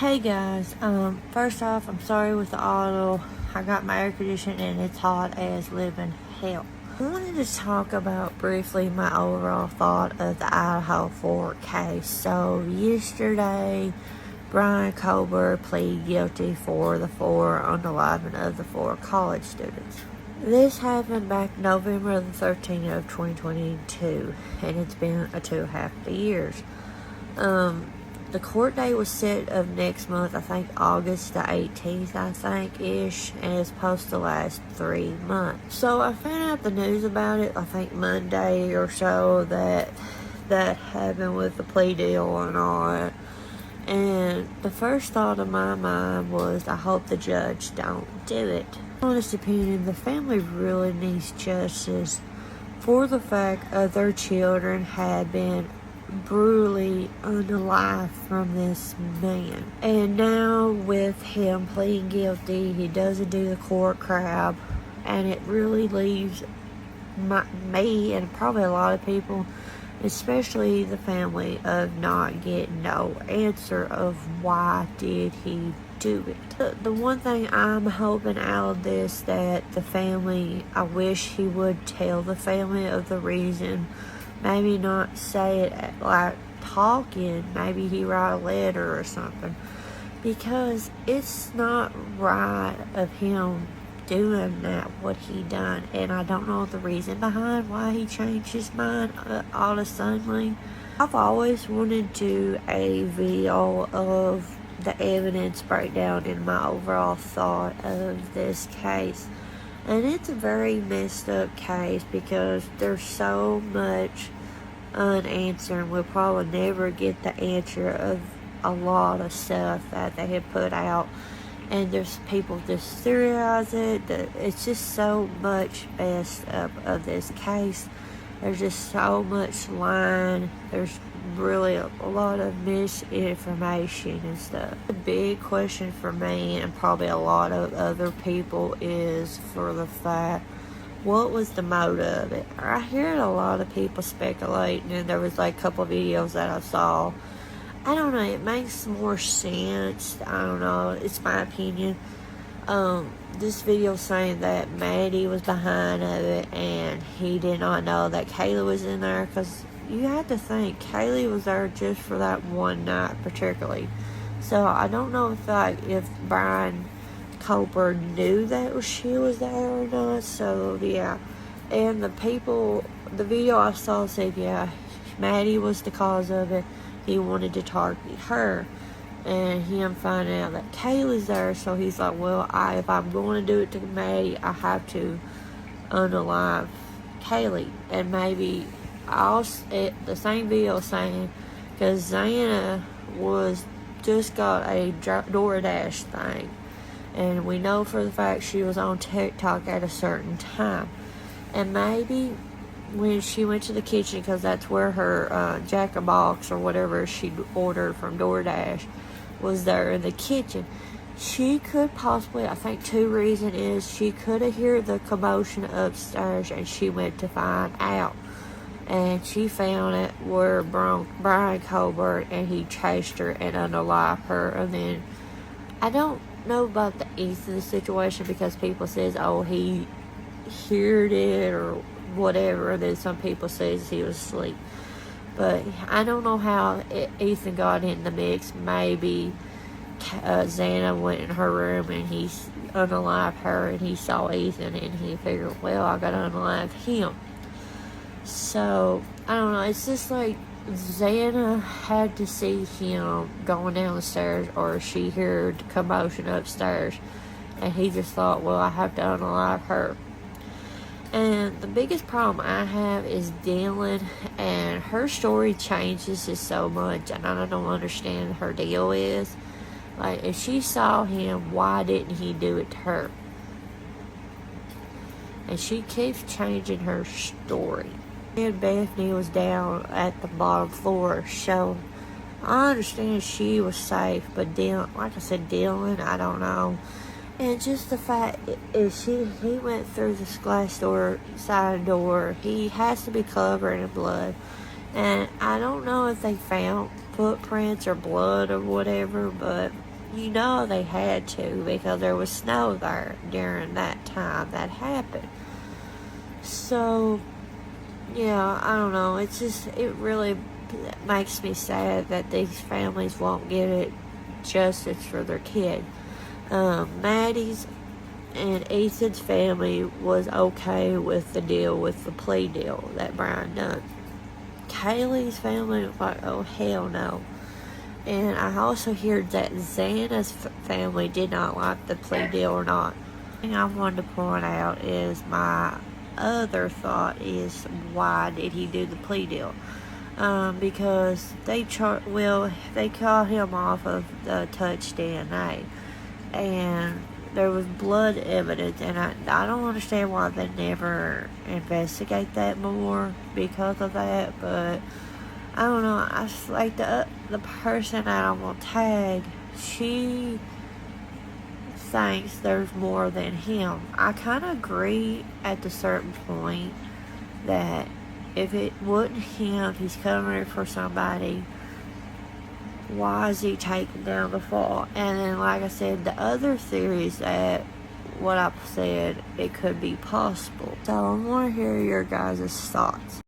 Hey guys, first off, I'm sorry with the auto. I got my air conditioning and it's hot as living hell. I wanted to talk about briefly my overall thought of the Idaho 4 case. So yesterday, Brian Colbert pleaded guilty for the 4 unaliving of the 4 college students. This happened back November the 13th of 2022, and it's been 2.5 years. The court date was set of next month, I think August the 18th, ish, and it's supposed to last 3 months. So I found out the news about it, I think Monday or so, that happened with the plea deal and all that. And the first thought of my mind was, I hope the judge don't do it. Honest opinion, the family really needs justice for the fact of their children had been brutally unalive from this man. And now with him pleading guilty, he doesn't do the court crap, and it really leaves me and probably a lot of people, especially the family, of not getting no answer of why did he do it. The one thing I'm hoping out of this, that the family, I wish he would tell the family of the reason. Maybe not say it like talking, maybe he write a letter or something, because it's not right of him doing that, what he done. And I don't know the reason behind why he changed his mind all of a sudden. I've always wanted to do a video of the evidence breakdown and my overall thought of this case. And it's a very messed up case because there's so much unanswered. We'll probably never get the answer of a lot of stuff that they have put out. And there's people just theorize it. It's just so much messed up of this case. There's just so much lying. There's really a lot of misinformation and stuff. The big question for me and probably a lot of other people is for the fact, what was the motive of it? I hear a lot of people speculating, and there was like a couple of videos that I saw. I don't know, it makes more sense. I don't know, it's my opinion. This video saying that Maddie was behind of it and he did not know that Kaylee was in there, because you have to think Kaylee was there just for that one night particularly. So I don't know if Brian Colbert knew that she was there or not. So yeah, and the video I saw said, yeah, Maddie was the cause of it. He wanted to target her, and him finding out that Kaylee's there, so he's like, well, if I'm going to do it to Maddie, I have to unalive Kaylee. And maybe the same video saying, because Xana was just got a DoorDash thing, and we know for the fact she was on TikTok at a certain time, and maybe when she went to the kitchen, because that's where her Jack-in-the-Box or whatever she ordered from DoorDash was there in the kitchen, she could possibly, I think two reasons is, she could have heard the commotion upstairs and she went to find out, and she found it where Brian Colbert, and he chased her and unalived her. And then I don't know about the Ethan situation, because people says, oh, he heard it or whatever, and then some people says he was asleep. But I don't know how Ethan got in the mix. Maybe Xana went in her room and he unalived her, and he saw Ethan and he figured, well, I gotta unalive him. So I don't know, it's just like Xana had to see him going down the stairs, or she heard commotion upstairs, and he just thought, well, I have to unalive her. And the biggest problem I have is Dylan, and her story changes just so much, and I don't understand her deal is. Like, if she saw him, why didn't he do it to her? And she keeps changing her story. And Bethany was down at the bottom floor, so I understand she was safe, but Dylan, like I said, Dylan, I don't know. And just the fact, if he went through this glass door, side door, he has to be covered in blood. And I don't know if they found footprints or blood or whatever, but you know they had to because there was snow there during that time that happened. So, yeah, I don't know. It really makes me sad that these families won't get it justice for their kid. Maddie's and Ethan's family was okay with the deal, with the plea deal that Brian done. Kaylee's family was like, oh, hell no. And I also heard that Xana's family did not like the plea deal or not. The thing I wanted to point out is my other thought is, why did he do the plea deal? Because they caught him off of the touch DNA, and there was blood evidence, and I don't understand why they never investigate that more because of that. But I don't know. I just like the person that I'm gonna tag. She thinks there's more than him. I kind of agree at a certain point that if it wasn't him, he's covering for somebody. Why is he taking down the fall? And then, like I said, the other theories that what I've said, it could be possible. So I want to hear your guys' thoughts.